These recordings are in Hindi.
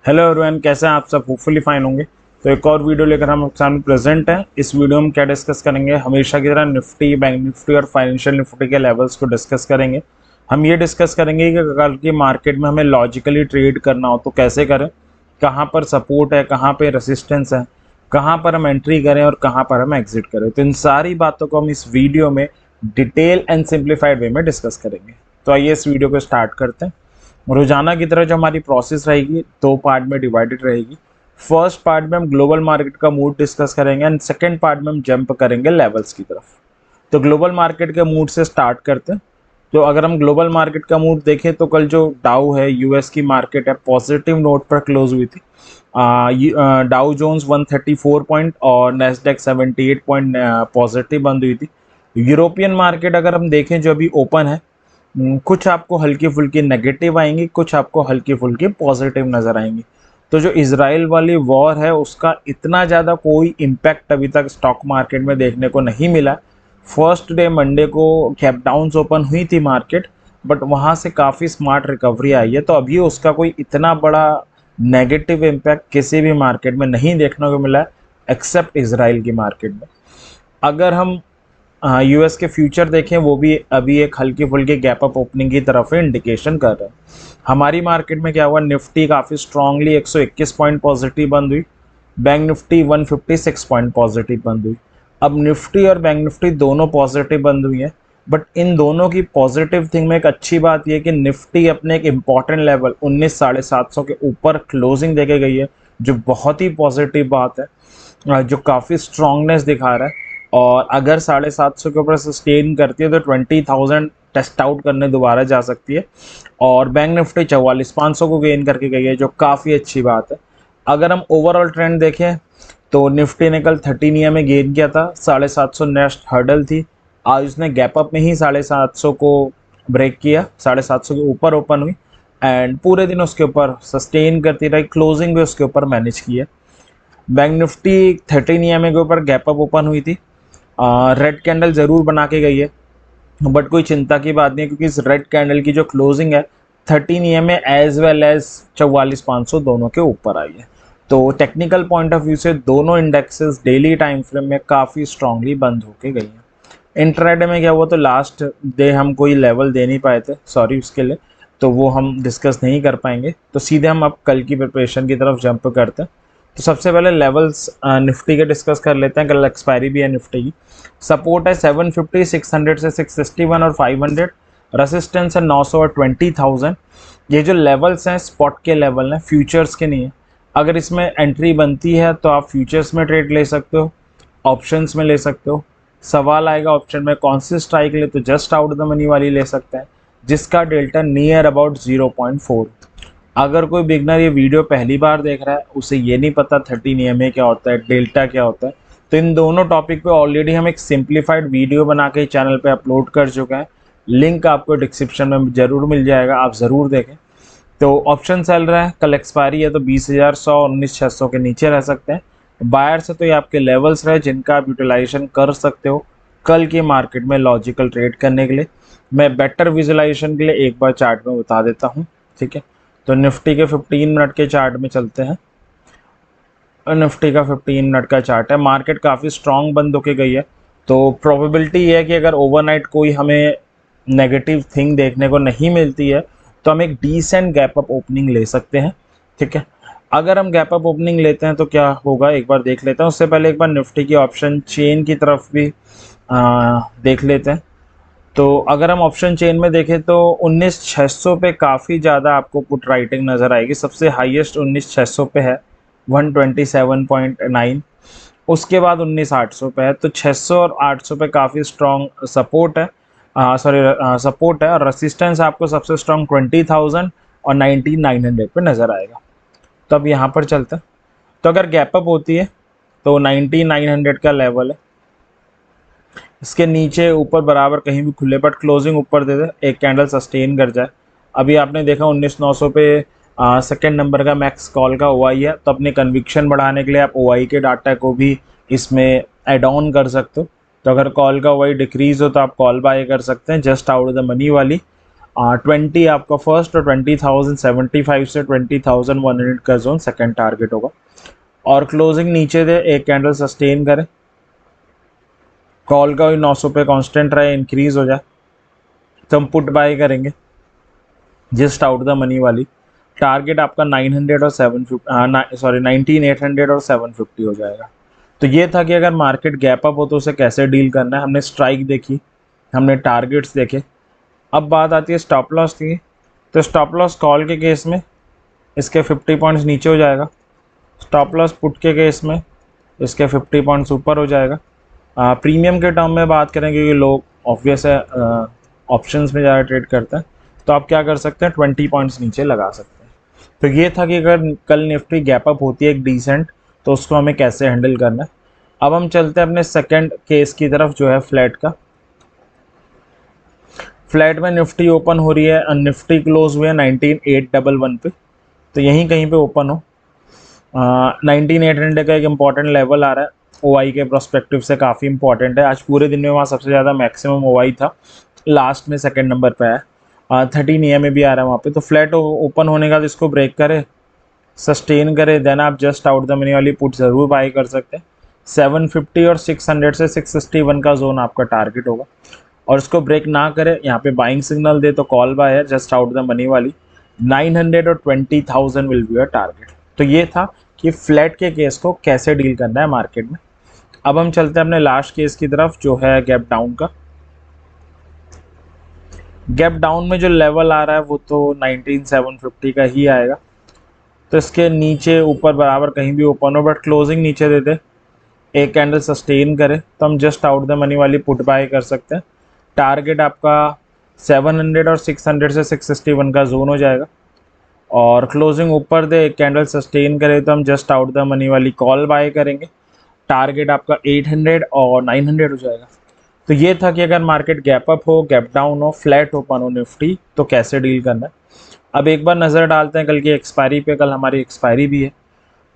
हेलो एवरीवन, कैसे हैं आप सब? होपफुली फाइन होंगे। तो एक और वीडियो लेकर हम आपके सामने प्रेजेंट हैं। इस वीडियो में हम क्या डिस्कस करेंगे? हमेशा की तरह निफ्टी, बैंक निफ्टी और फाइनेंशियल निफ्टी के लेवल्स को डिस्कस करेंगे। हम ये डिस्कस करेंगे कि कल की मार्केट में हमें लॉजिकली ट्रेड करना हो तो कैसे करें, कहाँ पर सपोर्ट है, कहाँ पर रेसिस्टेंस है, कहाँ पर हम एंट्री करें और कहाँ पर हम एग्जिट करें। तो इन सारी बातों को हम इस वीडियो में डिटेल एंड सिंप्लीफाइड वे में डिस्कस करेंगे। तो आइए इस वीडियो को स्टार्ट करते हैं। रोजाना की तरह जो हमारी प्रोसेस रहेगी दो पार्ट में डिवाइडेड रहेगी। फर्स्ट पार्ट में हम ग्लोबल मार्केट का मूड डिस्कस करेंगे एंड सेकंड पार्ट में हम जंप करेंगे लेवल्स की तरफ। तो ग्लोबल मार्केट के मूड से स्टार्ट करते हैं। तो अगर हम ग्लोबल मार्केट का मूड देखें तो कल जो डाउ है, यूएस की मार्केट है, पॉजिटिव नोट पर क्लोज हुई थी। डाउ जोन्स 134 पॉइंट और नेस्डेक 78 पॉइंट पॉजिटिव बंद हुई थी। यूरोपियन मार्केट अगर हम देखें जो अभी ओपन है, कुछ आपको हल्की फुल्की नेगेटिव आएंगी, कुछ आपको हल्की फुल्की पॉजिटिव नज़र आएंगी। तो जो इजराइल वाली वॉर है उसका इतना ज़्यादा कोई इम्पैक्ट अभी तक स्टॉक मार्केट में देखने को नहीं मिला। फर्स्ट डे मंडे को कैप डाउन्स ओपन हुई थी मार्केट, बट वहाँ से काफ़ी स्मार्ट रिकवरी आई है। तो अभी उसका कोई इतना बड़ा नेगेटिव इम्पैक्ट किसी भी मार्केट में नहीं देखने को मिला है एक्सेप्ट इजराइल की मार्केट में। अगर हम यूएस के फ्यूचर देखें, वो भी अभी एक हल्की फुल्की गैप अप ओपनिंग की तरफ इंडिकेशन कर रहे हैं। हमारी मार्केट में क्या हुआ, निफ्टी काफ़ी स्ट्रांगली 121 पॉइंट पॉजिटिव बंद हुई, बैंक निफ्टी 156 पॉइंट पॉजिटिव बंद हुई। अब निफ्टी और बैंक निफ्टी दोनों पॉजिटिव बंद हुई हैं, बट इन दोनों की पॉजिटिव थिंग में एक अच्छी बात यह कि निफ्टी अपने एक इम्पॉर्टेंट लेवल 19,750 के ऊपर क्लोजिंग देके गई है, जो बहुत ही पॉजिटिव बात है, जो काफ़ी स्ट्रांगनेस दिखा रहा है। और अगर 750 के ऊपर सस्टेन करती है तो 20,000 टेस्ट आउट करने दोबारा जा सकती है। और बैंक निफ्टी 44,500 को गेन करके गई है, जो काफ़ी अच्छी बात है। अगर हम ओवरऑल ट्रेंड देखें तो निफ्टी ने कल 13 EM में गेन किया था, 750 नेक्स्ट हर्डल थी। आज उसने गैप अप में ही 750 को ब्रेक किया, 750 के ऊपर ओपन हुई एंड पूरे दिन उसके ऊपर सस्टेन करती रही, क्लोजिंग भी उसके ऊपर मैनेज की है। बैंक निफ्टी 13 EM के ऊपर गैप अप ओपन हुई थी, रेड कैंडल ज़रूर बना के गई है, बट कोई चिंता की बात नहीं है क्योंकि इस रेड कैंडल की जो क्लोजिंग है 13 EM में एज वेल एज 44,500 दोनों के ऊपर आई है। तो टेक्निकल पॉइंट ऑफ व्यू से दोनों इंडेक्सेस डेली टाइम फ्रेम में काफ़ी स्ट्रांगली बंद होके गई हैं। इंट्राडे में क्या हुआ, तो लास्ट डे हम कोई लेवल दे नहीं पाए थे, सॉरी उसके लिए, तो वो हम डिस्कस नहीं कर पाएंगे। तो सीधे हम अब कल की प्रिपरेशन की तरफ जंप करते हैं। तो सबसे पहले लेवल्स निफ्टी के डिस्कस कर लेते हैं, कल एक्सपायरी भी है निफ्टी की। सपोर्ट है 750, 600 से 661 और 500। रेसिस्टेंस है 900 और 20,000। ये जो लेवल्स हैं स्पॉट के लेवल हैं, फ्यूचर्स के नहीं है। अगर इसमें एंट्री बनती है तो आप फ्यूचर्स में ट्रेड ले सकते हो, ऑप्शंस में ले सकते हो। सवाल आएगा ऑप्शन में कौन सी स्ट्राइक ले, तो जस्ट आउट द मनी वाली ले सकते हैं जिसका डेल्टा नियर अबाउट 0.4। अगर कोई बिगनर ये वीडियो पहली बार देख रहा है, उसे ये नहीं पता 13 EMA क्या होता है, डेल्टा क्या होता है, तो इन दोनों टॉपिक पे ऑलरेडी हम एक सिंप्लीफाइड वीडियो बना के चैनल पे अपलोड कर चुके हैं। लिंक आपको डिस्क्रिप्शन में ज़रूर मिल जाएगा, आप ज़रूर देखें। तो ऑप्शन चल रहा है, कल एक्सपायरी है तो 20,100 19,600 के नीचे रह सकते हैं। बायर से तो ये आपके लेवल्स रहे जिनका आप यूटिलाइजेशन कर सकते हो कल की मार्केट में लॉजिकल ट्रेड करने के लिए। मैं बेटर विजुलाइजेशन के लिए एक बार चार्ट में बता देता हूँ, ठीक है। तो निफ्टी के 15 मिनट के चार्ट में चलते हैं। निफ्टी का 15 मिनट का चार्ट है, मार्केट काफ़ी स्ट्रांग बंद होके गई है। तो प्रोबेबिलिटी ये है कि अगर ओवरनाइट कोई हमें नेगेटिव थिंग देखने को नहीं मिलती है तो हम एक डिसेंट गैप अप ओपनिंग ले सकते हैं, ठीक है। अगर हम गैप अप ओपनिंग लेते हैं तो क्या होगा एक बार देख लेते हैं। उससे पहले एक बार निफ्टी की ऑप्शन चेन की तरफ भी देख लेते हैं। तो अगर हम ऑप्शन चेन में देखें तो 19,600 पे काफ़ी ज़्यादा आपको पुट राइटिंग नज़र आएगी। सबसे हाईएस्ट 19,600 पे है 127.9, उसके बाद 19,800 पे है। तो 600 और 800 पे काफ़ी स्ट्रॉन्ग सपोर्ट है, सपोर्ट है। और रेसिस्टेंस आपको सबसे स्ट्रॉन्ग 20,000 और 19,900 पे नज़र आएगा। तो अब यहाँ पर चलते हैं। तो अगर गैप अप होती है तो 19,900 का लेवल है, इसके नीचे ऊपर बराबर कहीं भी खुले बट क्लोजिंग ऊपर दे दे, एक कैंडल सस्टेन कर जाए। अभी आपने देखा 19,900 पे सेकेंड नंबर का मैक्स कॉल का ओआई है, तो अपनी कन्विक्शन बढ़ाने के लिए आप ओआई के डाटा को भी इसमें एड ऑन कर सकते हो। तो अगर कॉल का ओआई डिक्रीज हो तो आप कॉल बाय कर सकते हैं जस्ट आउट द मनी वाली। 20 आपका फर्स्ट और 20,075 से 20,100 का जोन सेकंड टारगेट होगा। और क्लोजिंग नीचे दे, एक कैंडल सस्टेन करे, कॉल का भी 900 पे कांस्टेंट रहे, इंक्रीज हो जाए तो हम पुट बाय करेंगे जस्ट आउट द मनी वाली। टारगेट आपका 900 और 750 सॉरी 19,800 और 750 हो जाएगा। तो ये था कि अगर मार्केट गैप अप हो तो उसे कैसे डील करना है। हमने स्ट्राइक देखी, हमने टारगेट्स देखे। अब बात आती है स्टॉप लॉस की। तो स्टॉप लॉस कॉल के केस में इसके 50 पॉइंट्स नीचे हो जाएगा, स्टॉप लॉस पुट के केस में इसके 50 पॉइंट्स ऊपर हो जाएगा। प्रीमियम के टर्म में बात करें, क्योंकि लोग ऑब्वियस है ऑप्शंस में ज़्यादा ट्रेड करते हैं, तो आप क्या कर सकते हैं 20 पॉइंट्स नीचे लगा सकते हैं। तो ये था कि अगर कल निफ्टी गैप अप होती है एक डिसेंट, तो उसको हमें कैसे हैंडल करना है। अब हम चलते हैं अपने सेकंड केस की तरफ, जो है फ्लैट का। फ्लैट में निफ्टी ओपन हो रही है, निफ्टी क्लोज हुए 19,811 पे, तो यहीं कहीं पे ओपन हो। 19,800 का एक इंपॉर्टेंट लेवल आ रहा है, ओआई के प्रोस्पेक्टिव से काफ़ी इंपॉर्टेंट है। आज पूरे दिन में वहाँ सबसे ज़्यादा मैक्सिमम ओआई था, लास्ट में सेकंड नंबर पे है। 13 EMA भी आ रहा है वहाँ पे। तो फ्लैट ओपन होने का इसको ब्रेक करे, सस्टेन करे, देन आप जस्ट आउट द मनी वाली पुट ज़रूर बाई कर सकते हैं। 750 और 600 से 661 का जोन आपका टारगेट होगा, और इसको ब्रेक ना करे, यहाँ पे बाइंग सिग्नल दे तो कॉल बाय है जस्ट आउट द मनी वाली। 900 और 20,000 विल बी अ टारगेट। तो ये था कि फ्लैट के केस को कैसे डील करना है मार्केट में। अब हम चलते हैं अपने लास्ट केस की तरफ, जो है गैप डाउन का। गैप डाउन में जो लेवल आ रहा है वो तो 19,750 का ही आएगा। तो इसके नीचे ऊपर बराबर कहीं भी ओपन हो, बट क्लोजिंग नीचे दे दे, एक कैंडल सस्टेन करे, तो हम जस्ट आउट द मनी वाली पुट बाय कर सकते हैं। टारगेट आपका 700 और 600 से 661 का जोन हो जाएगा, और क्लोजिंग ऊपर दे, एक कैंडल सस्टेन करे, तो हम जस्ट आउट द मनी वाली कॉल बाय करेंगे। टारगेट आपका 800 और 900 हो जाएगा। तो ये था कि अगर मार्केट गैप अप हो, गैप डाउन हो, फ्लैट ओपन हो निफ्टी, तो कैसे डील करना है। अब एक बार नज़र डालते हैं कल की एक्सपायरी पे। कल हमारी एक्सपायरी भी है,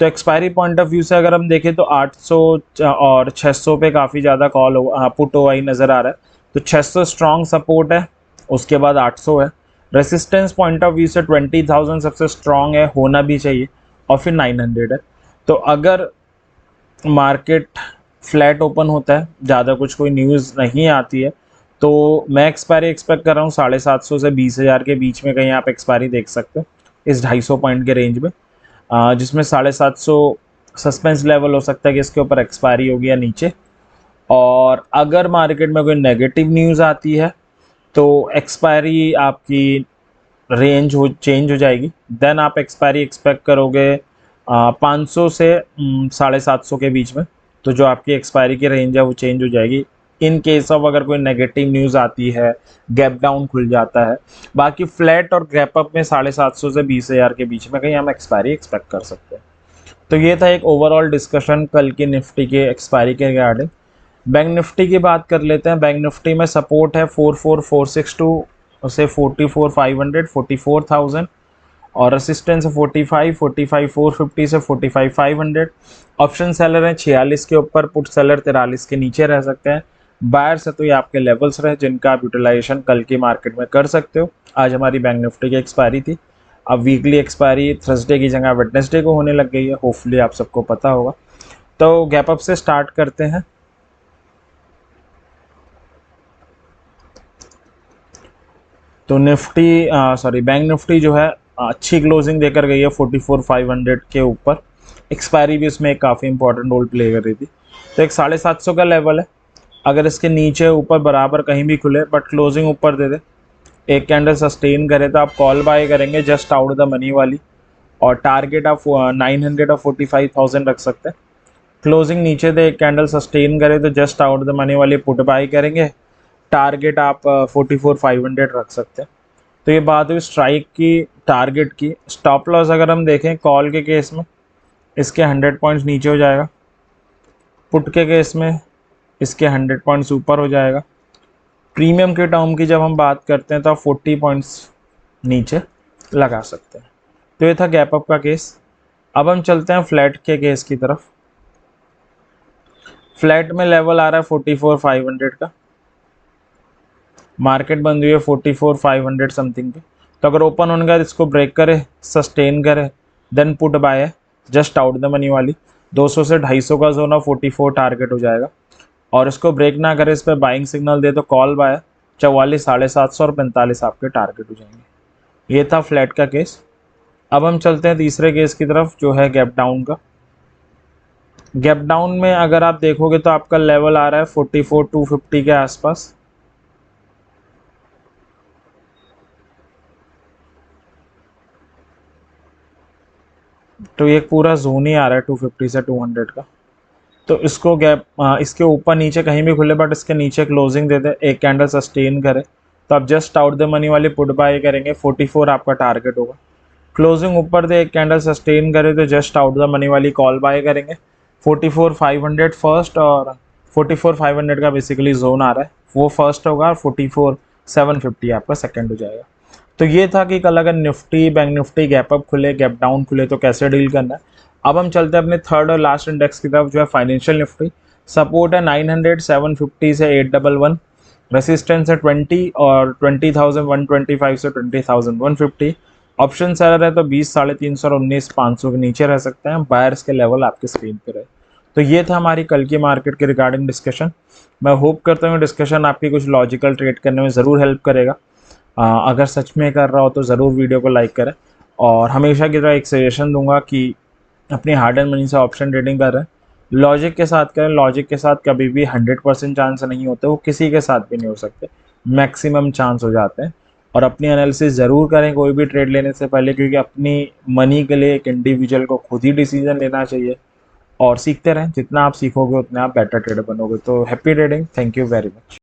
तो एक्सपायरी पॉइंट ऑफ व्यू से अगर हम देखें तो 800 और 600 पे काफ़ी ज़्यादा कॉल पुट ओआई नज़र आ रहा है। तो 600 स्ट्रॉन्ग सपोर्ट है, उसके बाद 800 है। रेसिस्टेंस पॉइंट ऑफ व्यू से 20,000 सबसे स्ट्रॉन्ग है, होना भी चाहिए, और फिर 900 है। तो अगर मार्केट फ्लैट ओपन होता है, ज़्यादा कुछ कोई न्यूज़ नहीं आती है, तो मैं एक्सपायरी एक्सपेक्ट कर रहा हूँ 750 से 20,000 के बीच में कहीं आप एक्सपायरी देख सकते हो, इस 250 पॉइंट के रेंज में। जिसमें 750 सस्पेंस लेवल हो सकता है कि इसके ऊपर एक्सपायरी होगी या नीचे। और अगर मार्केट में कोई नेगेटिव न्यूज़ आती है तो एक्सपायरी आपकी रेंज चेंज हो जाएगी। देन आप एक्सपायरी एक्सपेक्ट करोगे 500 से 750 के बीच में। तो जो आपकी एक्सपायरी की रेंज है वो चेंज हो जाएगी इन केस ऑफ अगर कोई नेगेटिव न्यूज़ आती है, गैप डाउन खुल जाता है। बाकी फ्लैट और गैप अप में 750 से 20,000 के बीच में कहीं हम एक्सपायरी एक्सपेक्ट कर सकते हैं। तो ये था एक ओवरऑल डिस्कशन कल की निफ्टी के एक्सपायरी के रिगार्डिंग। बैंक निफ्टी की बात कर लेते हैं। बैंक निफ्टी में सपोर्ट है 44,462 से 44,500 44,000, और असिस्टेंस 45 45,450 से 45,500। ऑप्शन सेलर हैं 46 के ऊपर, पुट सेलर 43 के नीचे रह सकते हैं। बायर से तो ये आपके लेवल्स रहे जिनका आप यूटिलाइजेशन कल की मार्केट में कर सकते हो। आज हमारी बैंक निफ्टी की एक्सपायरी थी। अब वीकली एक्सपायरी थर्सडे की जगह वेडनेसडे को होने लग गई है, होपफुली आप सबको पता होगा। तो गैप अप से स्टार्ट करते हैं। तो निफ्टी बैंक निफ्टी जो है अच्छी क्लोजिंग देकर गई है 44,500 के ऊपर। एक्सपायरी भी उसमें एक काफ़ी इंपॉर्टेंट रोल प्ले कर रही थी। तो एक 750 का लेवल है, अगर इसके नीचे ऊपर बराबर कहीं भी खुले बट क्लोजिंग ऊपर दे दे, एक कैंडल सस्टेन करे, तो आप कॉल बाय करेंगे जस्ट आउट द मनी वाली, और टारगेट आप 900 और 45,000 रख सकते हैं। क्लोजिंग नीचे दे, एक कैंडल सस्टेन करे, तो जस्ट आउट द मनी वाली पुट बाय करेंगे, टारगेट आप 44,500 रख सकते हैं। तो ये बात हुई स्ट्राइक की, टारगेट की। स्टॉप लॉस अगर हम देखें कॉल के केस में इसके 100 पॉइंट्स नीचे हो जाएगा, पुट के केस में इसके 100 पॉइंट्स ऊपर हो जाएगा। प्रीमियम के टर्म की जब हम बात करते हैं तो आप 40 पॉइंट्स नीचे लगा सकते हैं। तो ये था गैप अप का केस। अब हम चलते हैं फ्लैट के केस की तरफ। फ्लैट में लेवल आ रहा है 44,500 का, मार्केट बंद हुई है 44,500 समथिंग पे। तो अगर ओपन होने के बाद इसको ब्रेक करे, सस्टेन करे, देन पुट बाय है जस्ट आउट द मनी वाली 200 से 250 का जोन ऑफ 44 टारगेट हो जाएगा। और इसको ब्रेक ना करे, इस पर बाइंग सिग्नल दे तो कॉल बाय 44, 750 और 45 आपके टारगेट हो जाएंगे। ये था फ्लैट का केस। अब हम चलते हैं तीसरे केस की तरफ जो है गैप डाउन का। गैप डाउन में अगर आप देखोगे तो आपका लेवल आ रहा है 44,250 के आसपास। तो ये पूरा जोन ही आ रहा है 250 से 200 का। तो इसको गैप इसके ऊपर नीचे कहीं भी खुले बट इसके नीचे क्लोजिंग दे दे, एक कैंडल सस्टेन करे तो आप जस्ट आउट द मनी वाली पुट बाय करेंगे, 44 आपका टारगेट होगा। क्लोजिंग ऊपर दे, एक कैंडल सस्टेन करे तो जस्ट आउट द मनी वाली कॉल बाय करेंगे, 44,500 फर्स्ट और 44,500 का बेसिकली जोन आ रहा है वो फर्स्ट होगा और 44,750 आपका सेकंड हो जाएगा। तो ये था कि कल अगर Nifty bank Nifty gap up खुले गैप डाउन खुले तो कैसे डील करना है। अब हम चलते हैं अपने थर्ड और लास्ट इंडेक्स की तरफ जो है फाइनेंशियल निफ्टी। सपोर्ट है 900, 750 से 811, रेसिस्टेंस है 20 और 20,125 से 20,150। ऑप्शन सेलर है तो 20, 350 और 19,500 के नीचे रह सकते हैं। बायर्स के लेवल आपके स्क्रीन पे रहे। तो ये था हमारी कल की मार्केट के रिगार्डिंग डिस्कशन। मैं होप करता हूँ डिस्कशन आपकी कुछ लॉजिकल ट्रेड करने में ज़रूर हेल्प करेगा। अगर सच में कर रहा हो तो ज़रूर वीडियो को लाइक करें। और हमेशा की तरह एक सजेशन दूंगा कि अपनी हार्ड एंड मनी से ऑप्शन ट्रेडिंग कर रहे हैं, लॉजिक के साथ करें। लॉजिक के साथ कभी भी 100% चांस नहीं होते, वो किसी के साथ भी नहीं हो सकते, मैक्सिमम चांस हो जाते हैं। और अपनी एनालिसिस ज़रूर करें कोई भी ट्रेड लेने से पहले, क्योंकि अपनी मनी के लिए एक इंडिविजुअल को खुद ही डिसीजन लेना चाहिए। और सीखते रहें, जितना आप सीखोगे उतना आप बेटर ट्रेडर बनोगे। तो happy trading, thank you very much.